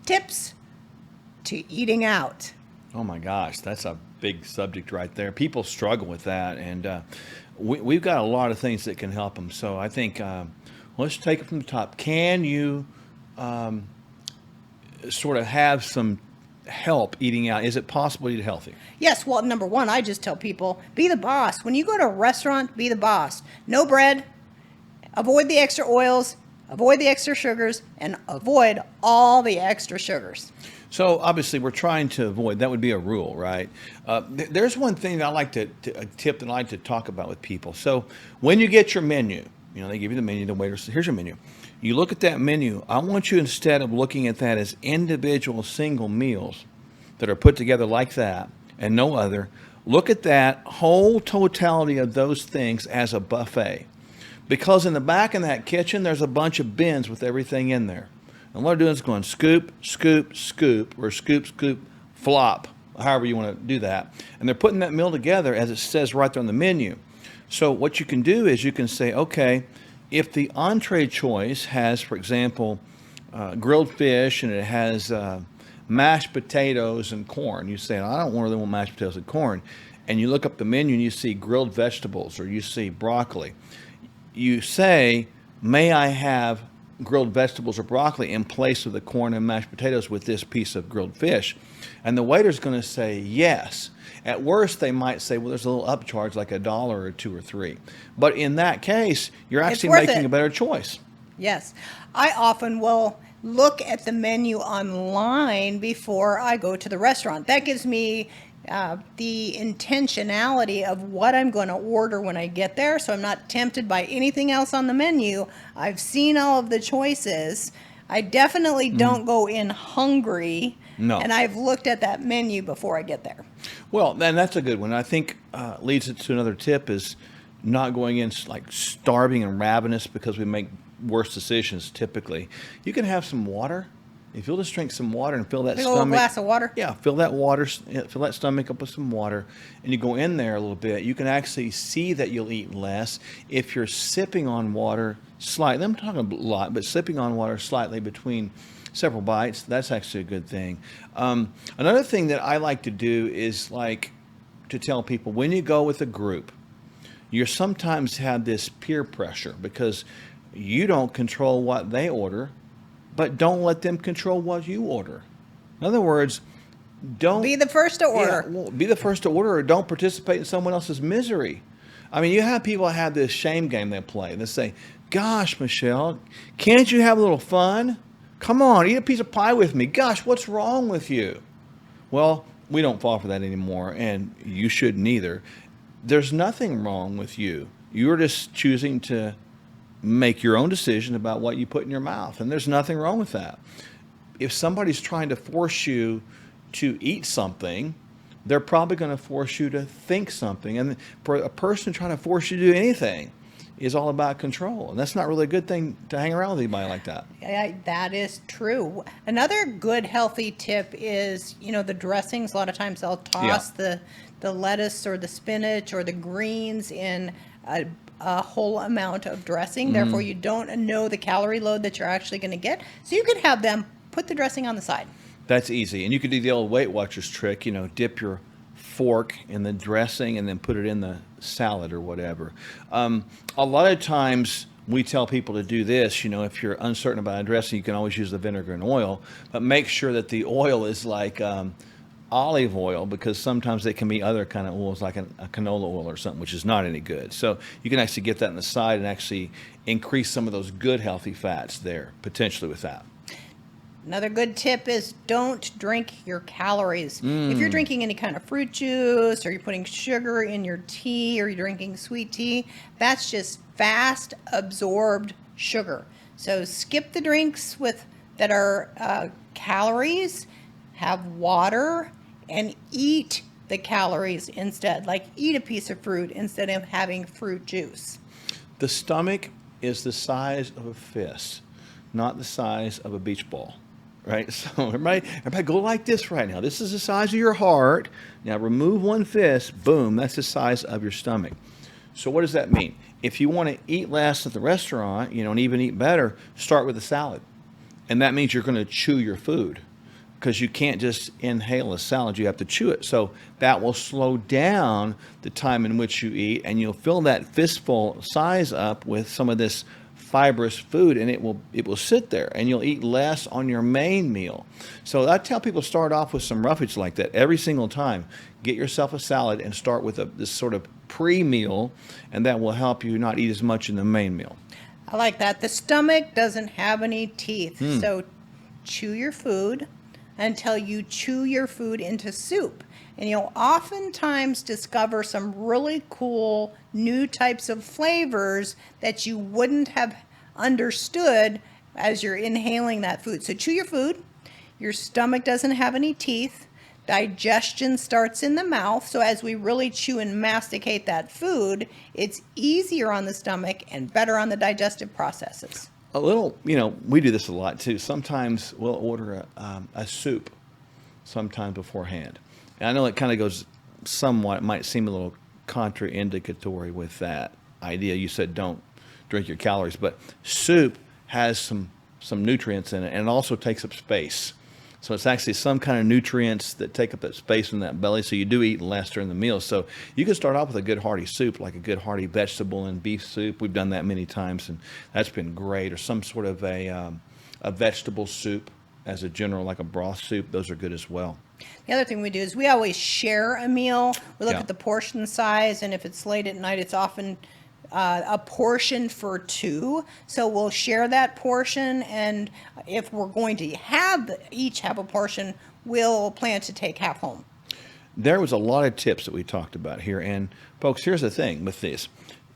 tips to eating out. Oh my gosh, that's a big subject right there. People struggle with that, and we've got a lot of things that can help them. So I think let's take it from the top. Can you sort of have some help eating out? Is it possible to eat healthy? Yes, well, number one, I just tell people, be the boss. When you go to a restaurant, be the boss. No bread, avoid the extra oils, avoid the extra sugars, and avoid all the extra sugars. So obviously, we're trying to avoid that. Would be a rule, right? There's one thing that I like a tip that I like to talk about with people. So when you get your menu, they give you the menu. The waiter says, "Here's your menu." You look at that menu. I want you, instead of looking at that as individual single meals that are put together like that and no other, look at that whole totality of those things as a buffet. Because in the back in that kitchen, there's a bunch of bins with everything in there. And what they're doing is going scoop, scoop, scoop, or scoop, scoop, flop, however you want to do that. And they're putting that meal together as it says right there on the menu. So what you can do is you can say, okay, if the entree choice has, for example, grilled fish and it has mashed potatoes and corn, you say, I don't really want mashed potatoes and corn. And you look up the menu and you see grilled vegetables or you see broccoli. You say, may I have grilled vegetables or broccoli in place of the corn and mashed potatoes with this piece of grilled fish? And the waiter's going to say yes. At worst, they might say, well, there's a little upcharge, like $1 or $2 or $3. But in that case, you're actually making a better choice. Yes. I often will look at the menu online before I go to the restaurant. That gives me the intentionality of what I'm going to order when I get there, so I'm not tempted by anything else on the menu. I've seen all of the choices. I definitely don't go in hungry. No. And I've looked at that menu before I get there. Well, then that's a good one. I think leads it to another tip is not going in like starving and ravenous, because we make worse decisions typically. You can have some water. If you'll just drink some water and fill that stomach. A little glass of water? Yeah, fill that stomach up with some water, and you go in there a little bit. You can actually see that you'll eat less if you're sipping on water slightly. I'm talking a lot, but sipping on water slightly between several bites, that's actually a good thing. Another thing that I like to do is like to tell people, when you go with a group, you sometimes have this peer pressure because you don't control what they order, but don't let them control what you order. In other words, don't be the first to order. Yeah, well, be the first to order, or don't participate in someone else's misery. I mean, you have people that have this shame game they play. They say, gosh, Michelle, can't you have a little fun? Come on, eat a piece of pie with me. Gosh, what's wrong with you? Well, we don't fall for that anymore, and you shouldn't either. There's nothing wrong with you. You're just choosing to make your own decision about what you put in your mouth, and there's nothing wrong with that. If somebody's trying to force you to eat something, they're probably going to force you to think something. And for a person trying to force you to do anything is all about control. And that's not really a good thing to hang around with anybody like that. That is true. Another good healthy tip is, the dressings. A lot of times they'll toss the lettuce or the spinach or the greens in a whole amount of dressing. Therefore, you don't know the calorie load that you're actually going to get. So you could have them put the dressing on the side. That's easy. And you could do the old Weight Watchers trick, dip your fork in the dressing and then put it in the salad or whatever. A lot of times we tell people to do this, if you're uncertain about a dressing, you can always use the vinegar and oil, but make sure that the oil is like olive oil, because sometimes they can be other kind of oils like a canola oil or something, which is not any good. So you can actually get that on the side and actually increase some of those good healthy fats there potentially with that. Another good tip is don't drink your calories. If you're drinking any kind of fruit juice, or you're putting sugar in your tea, or you're drinking sweet tea, that's just fast absorbed sugar. So skip the drinks that are calories, have water, and eat the calories instead. Like eat a piece of fruit instead of having fruit juice. The stomach is the size of a fist, not the size of a beach ball. Right? So everybody go like this right now. This is the size of your heart. Now remove one fist, boom, that's the size of your stomach. So what does that mean? If you want to eat less at the restaurant, and even eat better, start with a salad. And that means you're going to chew your food. because you can't just inhale a salad, you have to chew it. So that will slow down the time in which you eat, and you'll fill that fistful size up with some of this fibrous food, and it will sit there, and you'll eat less on your main meal. So I tell people, start off with some roughage like that every single time. Get yourself a salad and start with this sort of pre-meal, and that will help you not eat as much in the main meal. I like that. The stomach doesn't have any teeth, so chew your food until you chew your food into soup. And you'll oftentimes discover some really cool new types of flavors that you wouldn't have understood as you're inhaling that food. So chew your food. Your stomach doesn't have any teeth. Digestion starts in the mouth. So as we really chew and masticate that food, it's easier on the stomach and better on the digestive processes. A little, we do this a lot too. Sometimes we'll order a soup sometime beforehand. And I know it kind of goes somewhat, it might seem a little contraindicatory with that idea. You said don't drink your calories, but soup has some nutrients in it, and it also takes up space. So it's actually some kind of nutrients that take up that space in that belly, so you do eat less during the meal. So you can start off with a good hearty soup, like a good hearty vegetable and beef soup. We've done that many times, and that's been great. Or some sort of a vegetable soup as a general, like a broth soup. Those are good as well. The other thing we do is we always share a meal. We look at the portion size, and if it's late at night, it's often a portion for two. So we'll share that portion, and if we're going to each have a portion, we'll plan to take half home. There was a lot of tips that we talked about here, and folks, here's the thing with this.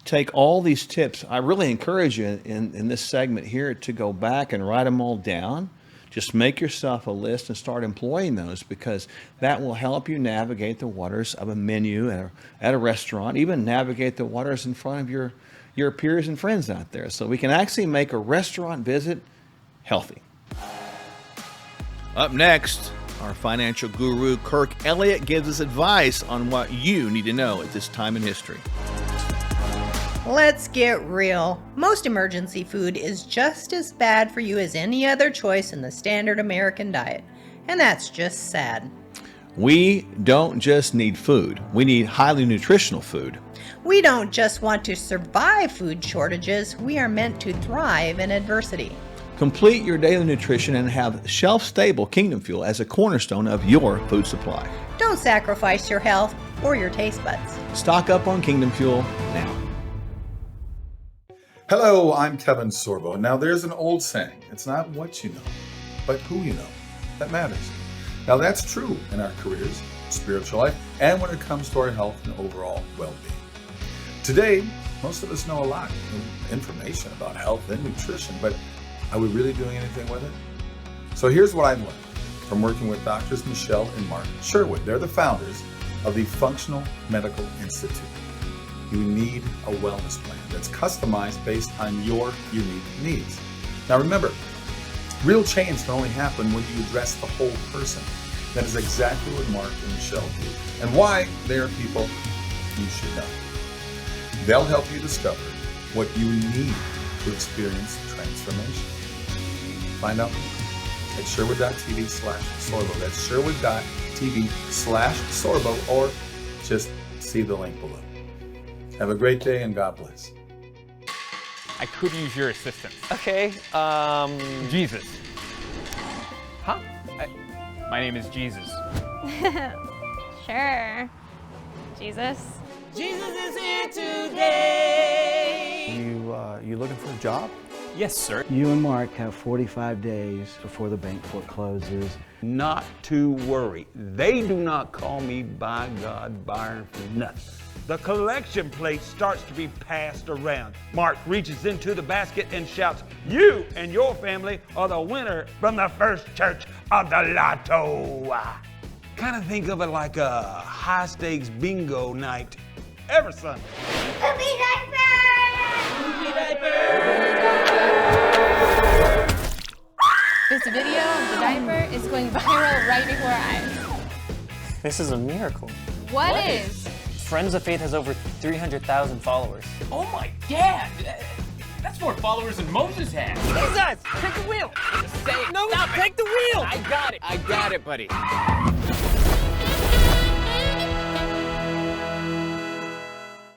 Take all these tips. I really encourage you in this segment here to go back and write them all down. Just make yourself a list and start employing those, because that will help you navigate the waters of a menu at a restaurant, even navigate the waters in front of your peers and friends out there. So we can actually make a restaurant visit healthy. Up next, our financial guru, Kirk Elliott, gives us advice on what you need to know at this time in history. Let's get real. Most emergency food is just as bad for you as any other choice in the standard American diet. And that's just sad. We don't just need food. We need highly nutritional food. We don't just want to survive food shortages. We are meant to thrive in adversity. Complete your daily nutrition and have shelf-stable Kingdom Fuel as a cornerstone of your food supply. Don't sacrifice your health or your taste buds. Stock up on Kingdom Fuel now. Hello, I'm Kevin Sorbo. Now, there's an old saying, it's not what you know, but who you know that matters. Now, that's true in our careers, spiritual life, and when it comes to our health and overall well-being. Today, most of us know a lot of information about health and nutrition, but are we really doing anything with it? So here's what I've learned from working with Doctors Michelle and Mark Sherwood. They're the founders of the Functional Medical Institute. You need a wellness plan that's customized based on your unique needs. Now remember, real change can only happen when you address the whole person. That is exactly what Mark and Michelle do, and why they are people you should know. They'll help you discover what you need to experience transformation. Find out at Sherwood.tv/Sorbo. That's Sherwood.tv/Sorbo, or just see the link below. Have a great day and God bless. I could use your assistance. Okay, Jesus. Huh? My name is Jesus. Sure. Jesus. Jesus is here today. You looking for a job? Yes, sir. You and Mark have 45 days before the bank forecloses. Not to worry. They do not call me, by God, Byron, for nothing. The collection plate starts to be passed around. Mark reaches into the basket and shouts, "You and your family are the winner from the first church of the lotto." Kind of think of it like a high-stakes bingo night every Sunday. Poopy diaper! Poopy diaper! This video of the diaper is going viral right before our eyes. This is a miracle. What is? Friends of Faith has over 300,000 followers. Oh my dad! That's more followers than Moses had. Jesus! Take the wheel! Just say it. No, Stop take the wheel! I got it, buddy.